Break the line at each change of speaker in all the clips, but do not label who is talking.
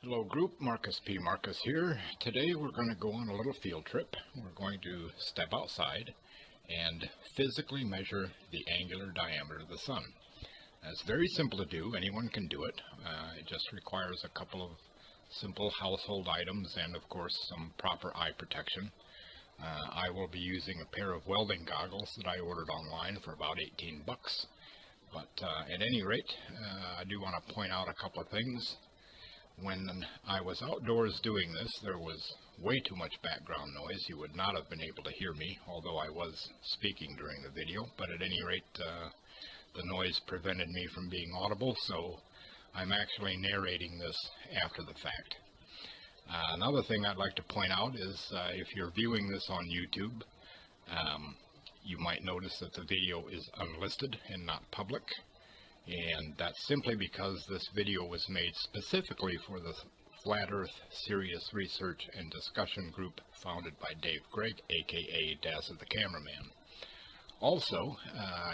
Hello group, Marcus P. Marcus here. Today we're going to go on a little field trip. We're going to step outside and physically measure the angular diameter of the sun. It's very simple to do. Anyone can do it. It just requires a couple of simple household items and of course some proper eye protection. I will be using a pair of welding goggles that I ordered online for about 18 bucks. But at any rate, I do want to point out a couple of things. When I was outdoors doing this, there was way too much background noise. You would not have been able to hear me, although I was speaking during the video. But at any rate, the noise prevented me from being audible, so I'm actually narrating this after the fact. Another thing I'd like to point out is if you're viewing this on YouTube, you might notice that the video is unlisted and not public. And that's simply because this video was made specifically for the Flat Earth Serious Research and Discussion Group founded by Dave Gregg, aka Dazza the Cameraman. Also,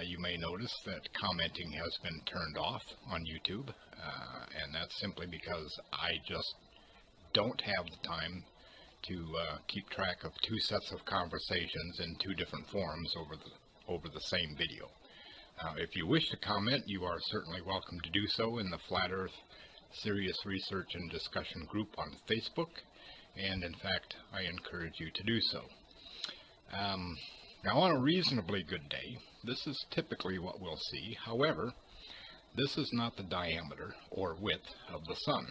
you may notice that commenting has been turned off on YouTube, and that's simply because I just don't have the time to keep track of two sets of conversations in two different forums over the same video. If you wish to comment, you are certainly welcome to do so in the Flat Earth Serious Research and Discussion Group on Facebook, and in fact, I encourage you to do so. Now, on a reasonably good day, this is typically what we'll see. However, this is not the diameter or width of the sun.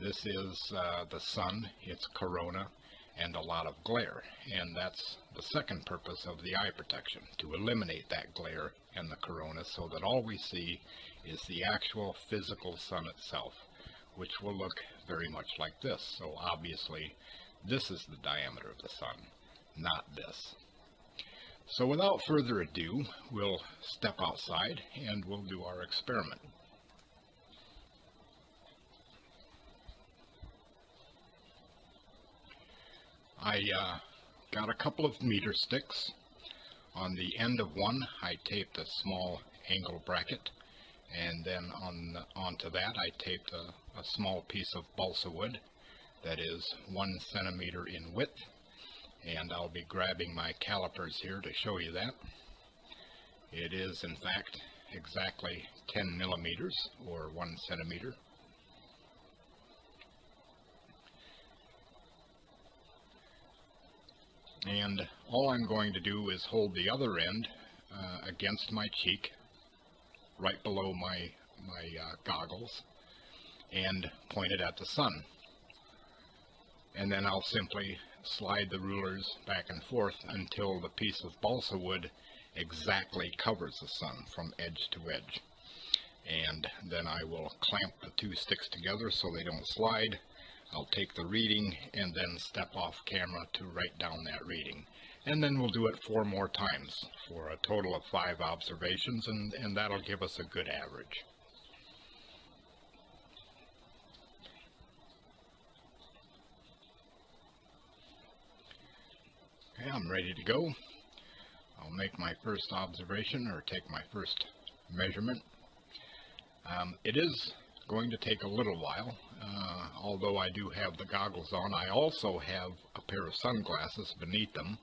This is the sun, its corona, and a lot of glare, and that's the second purpose of the eye protection, to eliminate that glare and the corona so that all we see is the actual physical sun itself, which will look very much like this. So obviously this is the diameter of the sun, not this. So without further ado, we'll step outside and we'll do our experiment. I got a couple of meter sticks. On the end of one, I taped a small angle bracket, and then onto that I taped a small piece of balsa wood that is 1 centimeter in width, and I'll be grabbing my calipers here to show you that. It is in fact exactly 10 millimeters or 1 centimeter. And all I'm going to do is hold the other end against my cheek, right below my goggles, and point it at the sun. And then I'll simply slide the rulers back and forth until the piece of balsa wood exactly covers the sun from edge to edge. And then I will clamp the two sticks together so they don't slide. I'll take the reading and then step off camera to write down that reading. And then we'll do it 4 more times for a total of 5 observations, and that'll give us a good average. Okay, I'm ready to go. I'll make my first observation, or take my first measurement. It is going to take a little while. Although I do have the goggles on, I also have a pair of sunglasses beneath them.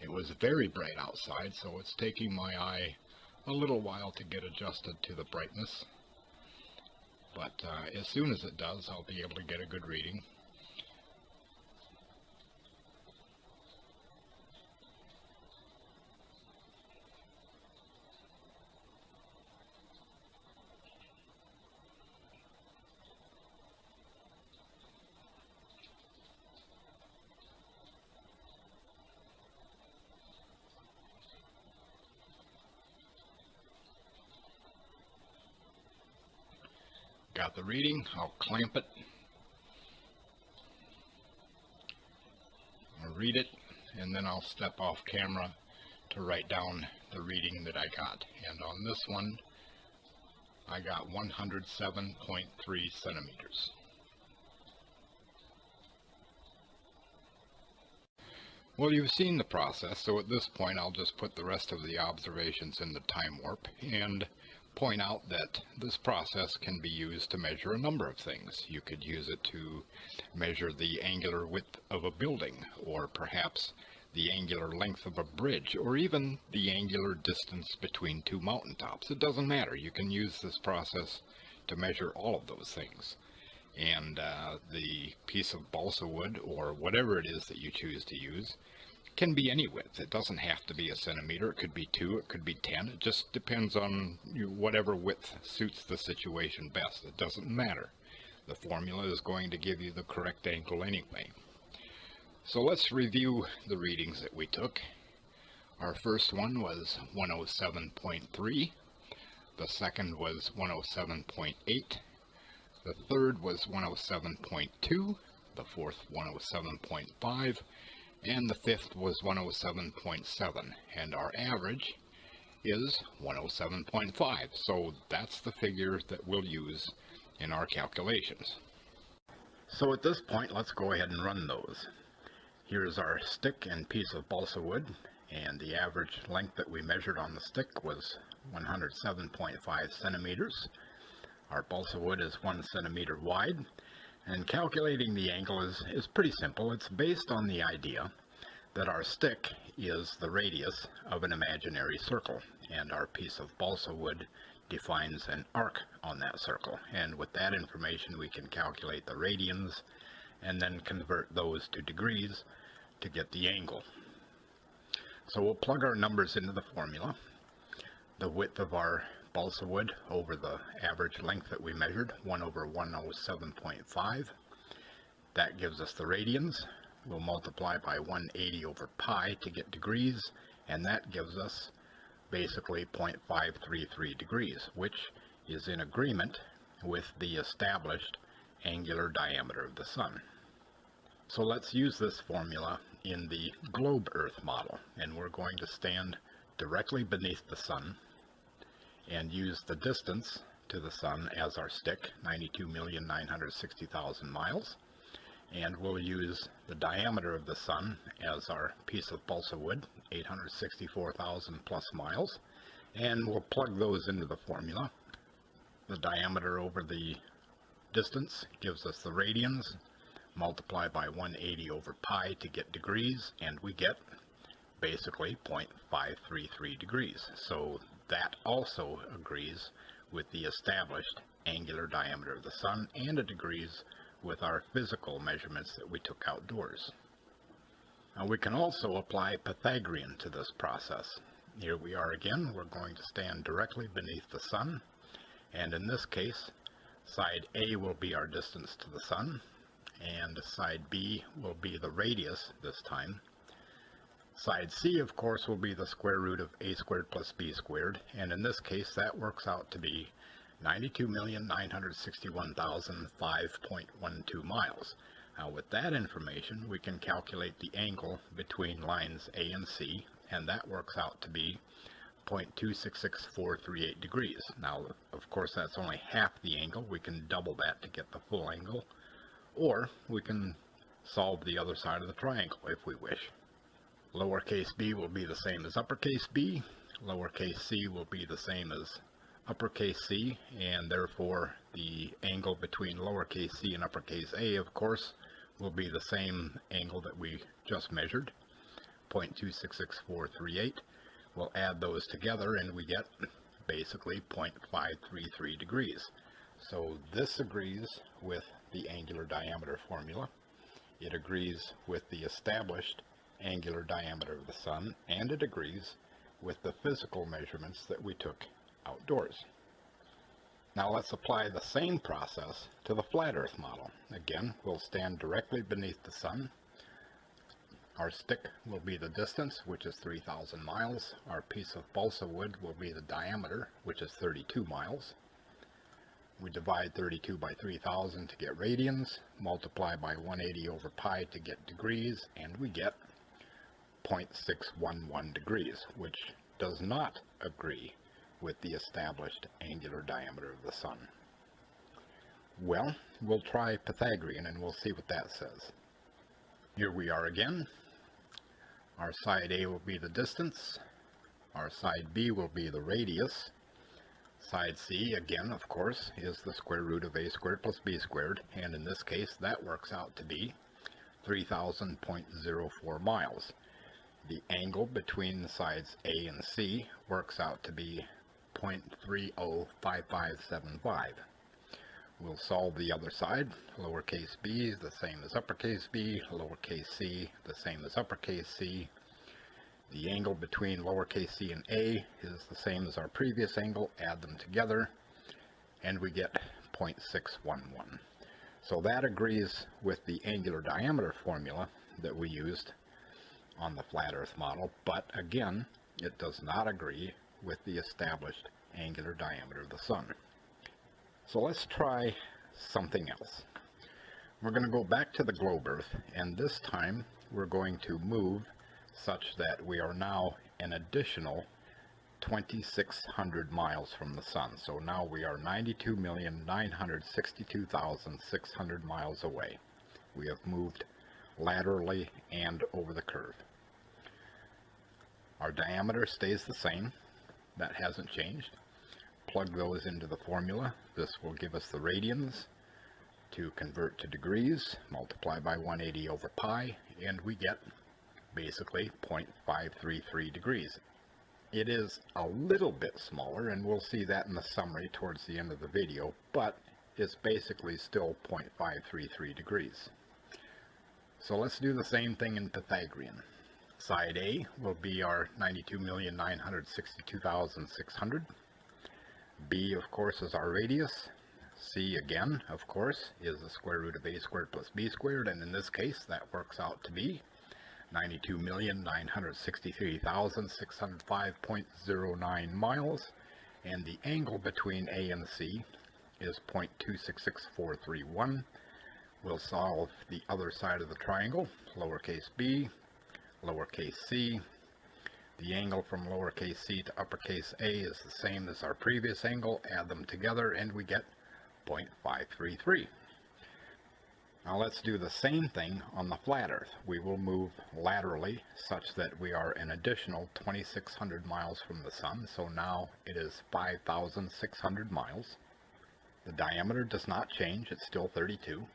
It was very bright outside, so it's taking my eye a little while to get adjusted to the brightness. But as soon as it does, I'll be able to get a good reading. Got the reading, I'll clamp it. I'll read it, and then I'll step off camera to write down the reading that I got. And on this one, I got 107.3 centimeters. Well, you've seen the process, so at this point I'll just put the rest of the observations in the time warp, and point out that this process can be used to measure a number of things. You could use it to measure the angular width of a building, or perhaps the angular length of a bridge, or even the angular distance between two mountaintops. It doesn't matter. You can use this process to measure all of those things. And the piece of balsa wood, or whatever it is that you choose to use, can be any width. It doesn't have to be a centimeter. It could be 2, it could be 10. It just depends on whatever width suits the situation best. It doesn't matter. The formula is going to give you the correct angle anyway. So let's review the readings that we took. Our first one was 107.3. The second was 107.8. The third was 107.2. The fourth 107.5. And the fifth was 107.7, and our average is 107.5, so that's the figure that we'll use in our calculations. So at this point, let's go ahead and run those. Here's our stick and piece of balsa wood, and the average length that we measured on the stick was 107.5 centimeters. Our balsa wood is 1 centimeter wide. And calculating the angle is pretty simple. It's based on the idea that our stick is the radius of an imaginary circle, and our piece of balsa wood defines an arc on that circle. And with that information, we can calculate the radians and then convert those to degrees to get the angle. So we'll plug our numbers into the formula. The width of our balsa wood over the average length that we measured, 1 over 107.5. That gives us the radians. We'll multiply by 180 over pi to get degrees, and that gives us basically 0.533 degrees, which is in agreement with the established angular diameter of the sun. So let's use this formula in the globe Earth model, and we're going to stand directly beneath the sun and use the distance to the sun as our stick, 92,960,000 miles, and we'll use the diameter of the sun as our piece of balsa wood, 864,000 plus miles, and we'll plug those into the formula. The diameter over the distance gives us the radians, multiply by 180 over pi to get degrees, and we get basically 0.533 degrees. So that also agrees with the established angular diameter of the sun, and it agrees with our physical measurements that we took outdoors. Now we can also apply Pythagorean to this process. Here we are again. We're going to stand directly beneath the sun, and in this case, side A will be our distance to the sun, and side B will be the radius this time. Side C, of course, will be the square root of a squared plus b squared, and in this case that works out to be 92,961,005.12 miles. Now with that information, we can calculate the angle between lines A and C, and that works out to be 0.266438 degrees. Now, of course, that's only half the angle. We can double that to get the full angle, or we can solve the other side of the triangle if we wish. Lowercase b will be the same as uppercase b, lowercase c will be the same as uppercase c, and therefore the angle between lowercase c and uppercase a, of course, will be the same angle that we just measured, 0.266438. We'll add those together and we get basically 0.533 degrees. So this agrees with the angular diameter formula. It agrees with the established angular diameter of the sun, and it agrees with the physical measurements that we took outdoors. Now let's apply the same process to the flat earth model. Again, we'll stand directly beneath the sun. Our stick will be the distance, which is 3,000 miles. Our piece of balsa wood will be the diameter, which is 32 miles. We divide 32 by 3,000 to get radians, multiply by 180 over pi to get degrees, and we get 0.611 degrees, which does not agree with the established angular diameter of the sun. Well, we'll try Pythagorean and we'll see what that says. Here we are again. Our side A will be the distance. Our side B will be the radius. Side C, again, of course, is the square root of a squared plus b squared, and in this case that works out to be 3,000.04 miles. The angle between the sides A and C works out to be 0.305575. We'll solve the other side. Lowercase b is the same as uppercase b, lowercase c the same as uppercase c. The angle between lowercase c and a is the same as our previous angle. Add them together and we get 0.611. So that agrees with the angular diameter formula that we used on the flat earth model, but again, it does not agree with the established angular diameter of the sun. So let's try something else. We're going to go back to the globe Earth, and this time we're going to move such that we are now an additional 2,600 miles from the sun. So now we are 92,962,600 miles away. We have moved laterally and over the curve. Our diameter stays the same. That hasn't changed. Plug those into the formula. This will give us the radians to convert to degrees, multiply by 180 over pi, and we get basically 0.533 degrees. It is a little bit smaller, and we'll see that in the summary towards the end of the video, but it's basically still 0.533 degrees. So let's do the same thing in Pythagorean. Side A will be our 92,962,600. B, of course, is our radius. C, again, of course, is the square root of a squared plus b squared, and in this case that works out to be 92,963,605.09 miles, and the angle between A and C is 0.266431. We'll solve the other side of the triangle, lowercase b, lowercase c. The angle from lowercase c to uppercase a is the same as our previous angle. Add them together and we get 0.533. Now let's do the same thing on the flat earth. We will move laterally such that we are an additional 2,600 miles from the sun. So now it is 5,600 miles. The diameter does not change. It's still 32.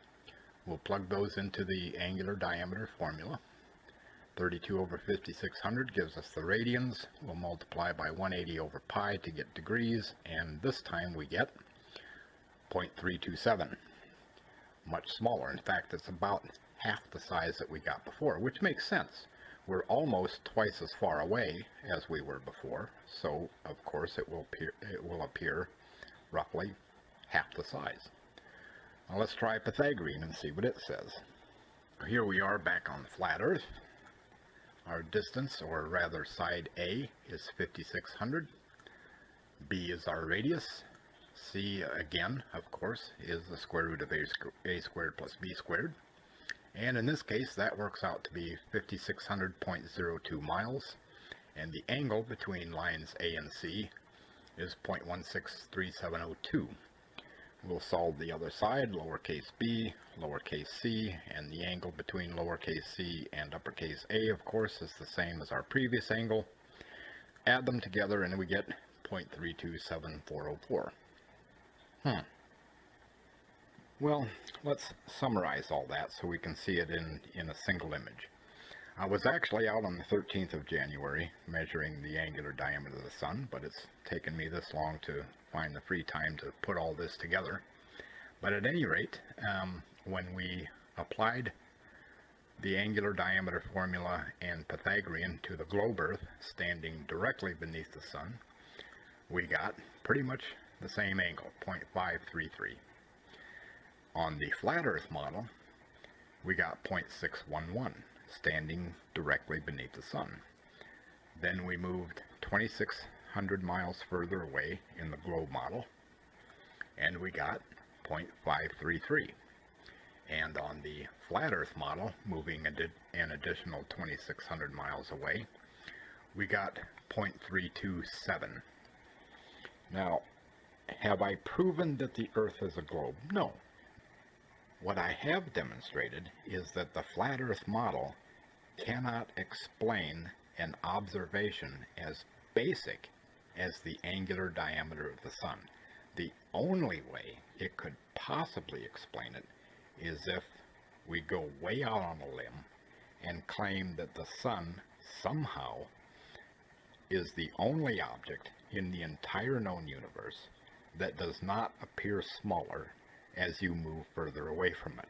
We'll plug those into the angular diameter formula. 32 over 5,600 gives us the radians. We'll multiply by 180 over pi to get degrees, and this time we get 0.327. Much smaller. In fact, it's about half the size that we got before, which makes sense. We're almost twice as far away as we were before, so of course it will appear roughly half the size. Now let's try Pythagorean and see what it says. Here we are back on flat earth. Our distance, or rather side A, is 5,600. B is our radius. C, again, of course, is the square root of a squared plus b squared. And in this case, that works out to be 5,600.02 miles. And the angle between lines A and C is 0.163702. We'll solve the other side, lowercase b, lowercase c, and the angle between lowercase c and uppercase a, of course, is the same as our previous angle. Add them together and we get 0.327404. Well, let's summarize all that so we can see it in a single image. I was actually out on the 13th of January measuring the angular diameter of the sun, but it's taken me this long to find the free time to put all this together. But at any rate, when we applied the angular diameter formula and Pythagorean to the globe Earth standing directly beneath the sun, we got pretty much the same angle, 0.533. On the flat Earth model, we got 0.611, standing directly beneath the sun. Then we moved 2,600 miles further away in the globe model, and we got 0.533. And on the flat Earth model, moving an additional 2,600 miles away, we got 0.327. Now, have I proven that the Earth is a globe? No. What I have demonstrated is that the flat Earth model cannot explain an observation as basic as the angular diameter of the sun. The only way it could possibly explain it is if we go way out on a limb and claim that the sun somehow is the only object in the entire known universe that does not appear smaller as you move further away from it.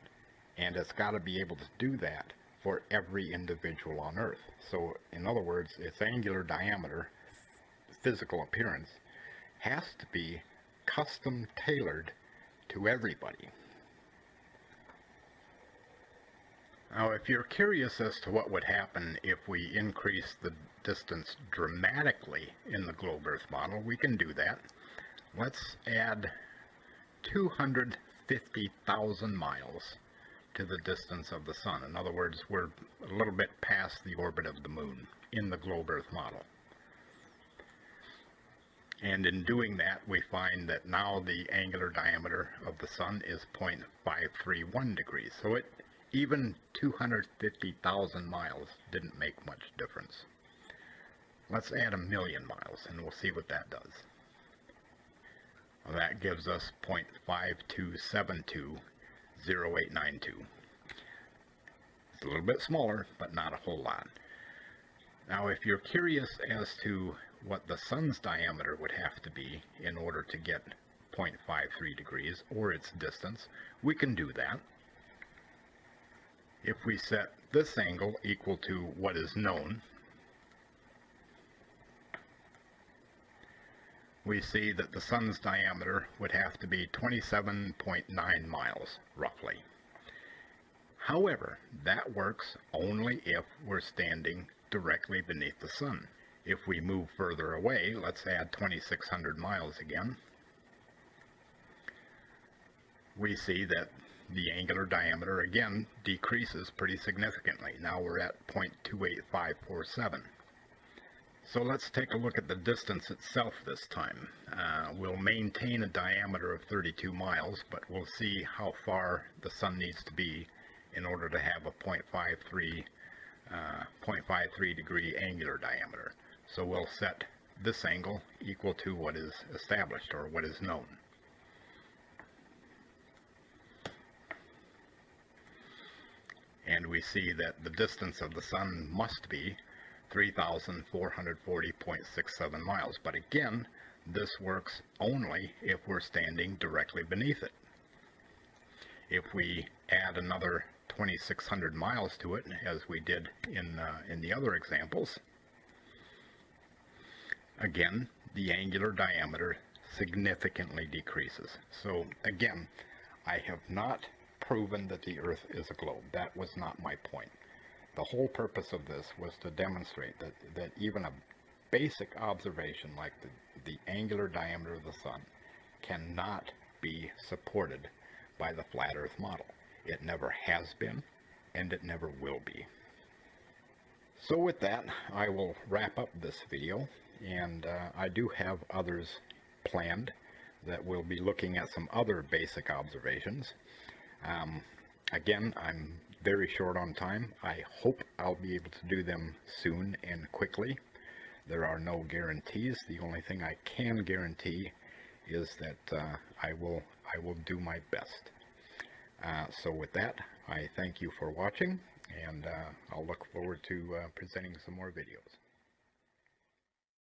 And it's got to be able to do that for every individual on Earth. So in other words, its angular diameter, physical appearance, has to be custom tailored to everybody. Now, if you're curious as to what would happen if we increase the distance dramatically in the globe Earth model, we can do that. Let's add 250,000 miles to the distance of the sun. In other words, we're a little bit past the orbit of the moon in the globe Earth model. And in doing that, we find that now the angular diameter of the sun is 0.531 degrees. So even 250,000 miles didn't make much difference. Let's add 1,000,000 miles and we'll see what that does. Well, that gives us 0.52720892. It's a little bit smaller, but not a whole lot. Now, if you're curious as to what the sun's diameter would have to be in order to get 0.53 degrees, or its distance, we can do that. If we set this angle equal to what is known, we see that the sun's diameter would have to be 27.9 miles, roughly. However, that works only if we're standing directly beneath the sun. If we move further away, let's add 2,600 miles again, we see that the angular diameter again decreases pretty significantly. Now we're at 0.28547. So let's take a look at the distance itself this time. We'll maintain a diameter of 32 miles, but we'll see how far the sun needs to be in order to have a 0.53 degree angular diameter. So we'll set this angle equal to what is established, or what is known. And we see that the distance of the sun must be 3,440.67 miles. But again, this works only if we're standing directly beneath it. If we add another 2,600 miles to it, as we did in the other examples, again, the angular diameter significantly decreases. So again, I have not proven that the Earth is a globe. That was not my point. The whole purpose of this was to demonstrate that even a basic observation like the angular diameter of the sun cannot be supported by the flat Earth model. It never has been, and it never will be. So with that, I will wrap up this video, and I do have others planned that will be looking at some other basic observations. Again, I'm very short on time. I hope I'll be able to do them soon and quickly. There are no guarantees. The only thing I can guarantee is that I will do my best. So with that, I thank you for watching, and I'll look forward to presenting some more videos.